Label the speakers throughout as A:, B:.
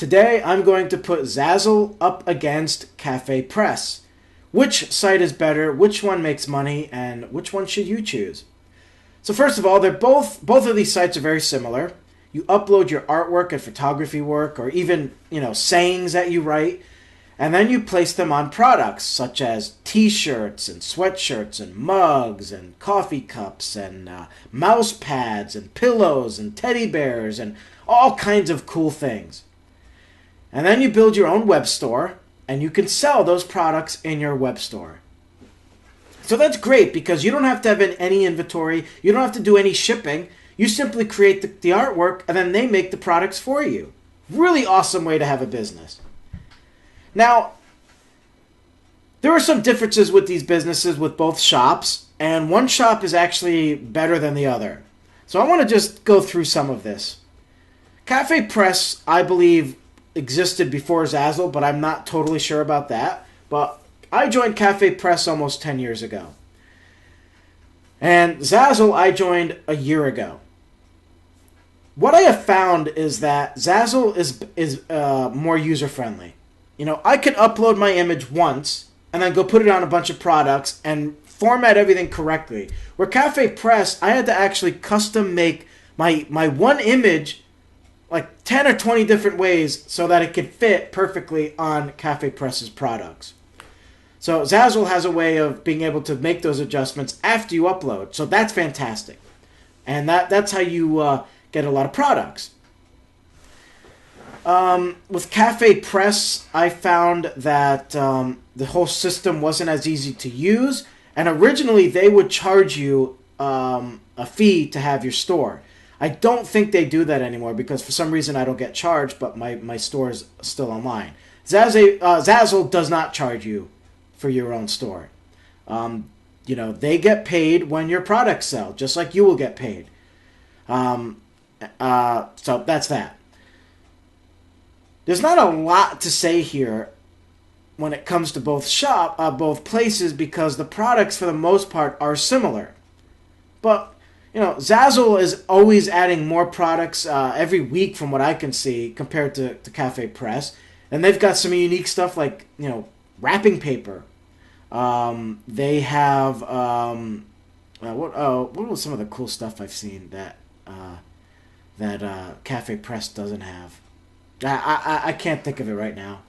A: Today I'm going to put Zazzle up against CafePress. Which site is better, which one makes money, and which one should you choose? So first of all, both of these sites are very similar. You upload your artwork and photography work, or even, sayings that you write, and then you place them on products such as t-shirts and sweatshirts and mugs and coffee cups and mouse pads and pillows and teddy bears and all kinds of cool things. And then you build your own web store, and you can sell those products in your web store. So that's great because you don't have to have any inventory. You don't have to do any shipping. You simply create the artwork, and then they make the products for you. Really awesome way to have a business. Now, there are some differences with these businesses with both shops, and one shop is actually better than the other. So I want to just go through some of this. CafePress, I believe, existed before Zazzle, but I'm not totally sure about that. But I joined CafePress almost 10 years ago. And Zazzle I joined a year ago. What I have found is that Zazzle is more user-friendly. I could upload my image once and then go put it on a bunch of products and format everything correctly. Where CafePress, I had to actually custom make my one image like 10 or 20 different ways so that it could fit perfectly on CafePress's products. So Zazzle has a way of being able to make those adjustments after you upload. So that's fantastic. And that's how you get a lot of products. With CafePress, I found that the whole system wasn't as easy to use. And originally, they would charge you a fee to have your store. I don't think they do that anymore because for some reason I don't get charged, but my store is still online. Zazzle does not charge you for your own store. They get paid when your products sell, just like you will get paid. So that's that. There's not a lot to say here when it comes to both places because the products for the most part are similar. But Zazzle is always adding more products every week from what I can see compared to CafePress. And they've got some unique stuff like, wrapping paper. They have, what was some of the cool stuff I've seen that CafePress doesn't have? I can't think of it right now.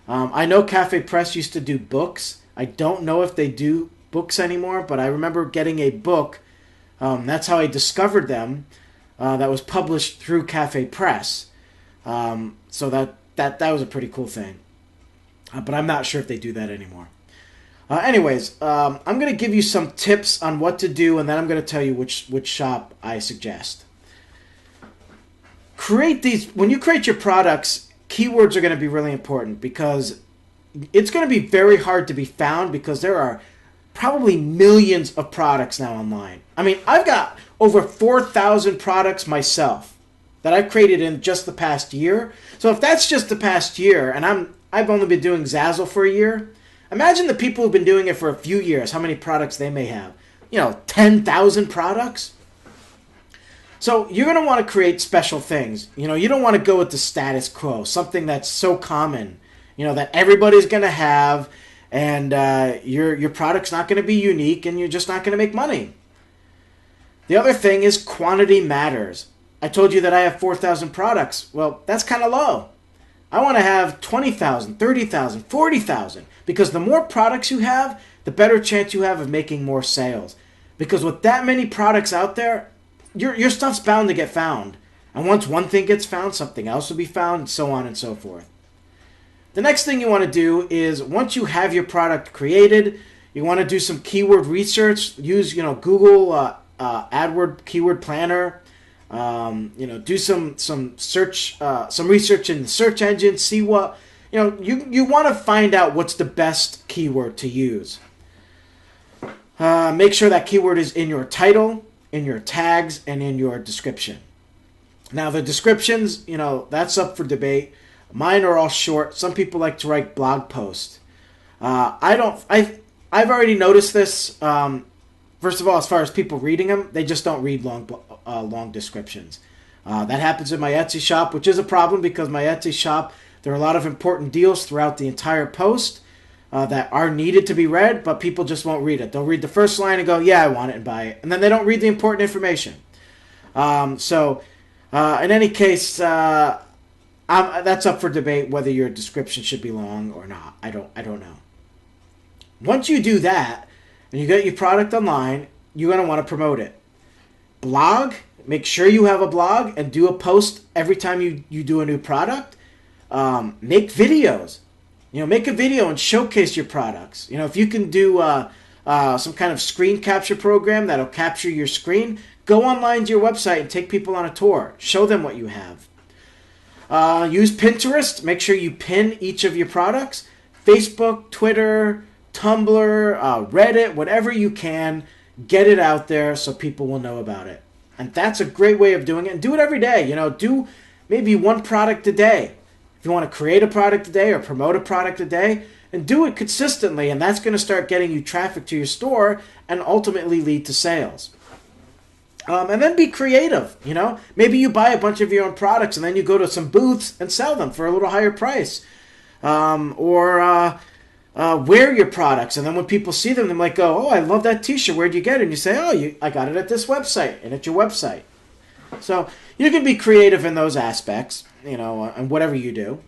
A: I know CafePress used to do books. I don't know if they do books anymore, but I remember getting a book. That's how I discovered them. That was published through CafePress. So that was a pretty cool thing. But I'm not sure if they do that anymore. Anyways, I'm going to give you some tips on what to do, and then I'm going to tell you which shop I suggest. When you create your products, keywords are going to be really important because it's going to be very hard to be found because there are probably millions of products now online. I mean, I've got over 4,000 products myself that I've created in just the past year. So if that's just the past year, and I've only been doing Zazzle for a year, imagine the people who've been doing it for a few years, how many products they may have. 10,000 products? So you're going to want to create special things. You don't want to go with the status quo, something that's so common, that everybody's going to have, and your product's not going to be unique, and you're just not going to make money. The other thing is quantity matters. I told you that I have 4,000 products. Well, that's kind of low. I want to have 20,000, 30,000, 40,000, because the more products you have, the better chance you have of making more sales. Because with that many products out there, your stuff's bound to get found. And once one thing gets found, something else will be found, and so on and so forth. The next thing you want to do is, once you have your product created, you want to do some keyword research. Use, Google AdWord Keyword Planner. Do some search, some research in the search engine. See what, you want to find out what's the best keyword to use. Make sure that keyword is in your title, in your tags, and in your description. Now the descriptions, that's up for debate. Mine are all short. Some people like to write blog posts. I've already noticed this. First of all, as far as people reading them, they just don't read long descriptions. That happens in my Etsy shop, which is a problem because my Etsy shop, there are a lot of important deals throughout the entire post that are needed to be read, but people just won't read it. They'll read the first line and go, yeah, I want it, and buy it. And then they don't read the important information. In any case, that's up for debate whether your description should be long or not. I don't know. Once you do that, and you get your product online, you're going to want to promote it. Blog, make sure you have a blog and do a post every time you do a new product. Make videos. Make a video and showcase your products. If you can do some kind of screen capture program that'll capture your screen, go online to your website and take people on a tour. Show them what you have. Use Pinterest. Make sure you pin each of your products. Facebook, Twitter, Tumblr, Reddit, whatever you can, get it out there so people will know about it. And that's a great way of doing it. And do it every day. Do maybe one product a day. If you want to create a product a day or promote a product a day, and do it consistently, and that's going to start getting you traffic to your store and ultimately lead to sales. And then be creative. Maybe you buy a bunch of your own products and then you go to some booths and sell them for a little higher price. Or wear your products, and then when people see them, they might go, oh, I love that t-shirt, where'd you get it? And you say, I got it at this website, and at your website. So you can be creative in those aspects, and whatever you do.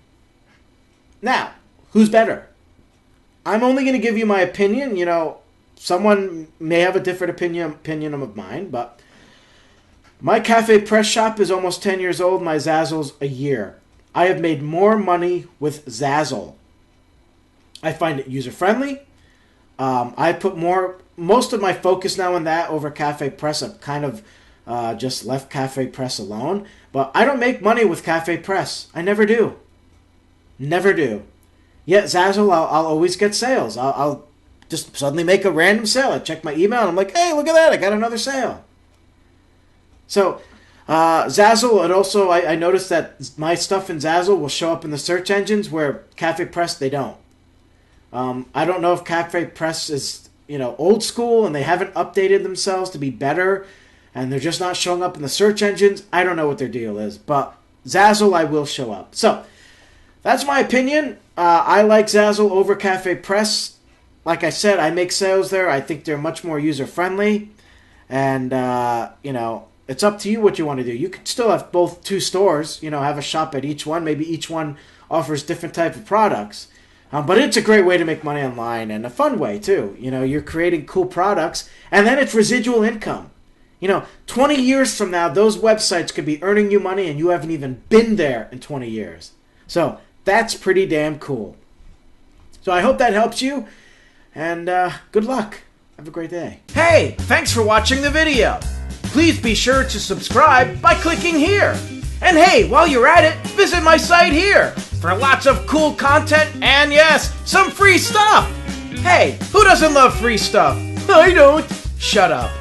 A: Now, who's better? I'm only going to give you my opinion. Someone may have a different opinion of mine, but my CafePress shop is almost 10 years old. My Zazzle's a year. I have made more money with Zazzle. I find it user-friendly. I put most of my focus now on that over CafePress. I've kind of just left CafePress alone. But I don't make money with CafePress. I never do. Never do. Yet Zazzle, I'll always get sales. I'll just suddenly make a random sale. I check my email and I'm like, hey, look at that. I got another sale. So Zazzle, and also I noticed that my stuff in Zazzle will show up in the search engines where CafePress, they don't. I don't know if CafePress is, old school and they haven't updated themselves to be better and they're just not showing up in the search engines. I don't know what their deal is, but Zazzle, I will show up. So that's my opinion. I like Zazzle over CafePress. Like I said, I make sales there. I think they're much more user-friendly. And, it's up to you what you want to do. You could still have both two stores, have a shop at each one. Maybe each one offers different type of products. But it's a great way to make money online and a fun way, too. You're creating cool products, and then it's residual income. 20 years from now, those websites could be earning you money, and you haven't even been there in 20 years. So that's pretty damn cool. So I hope that helps you, and good luck. Have a great day. Hey, thanks for watching the video. Please be sure to subscribe by clicking here. And hey, while you're at it, visit my site here for lots of cool content and, yes, some free stuff. Hey, who doesn't love free stuff? I don't. Shut up.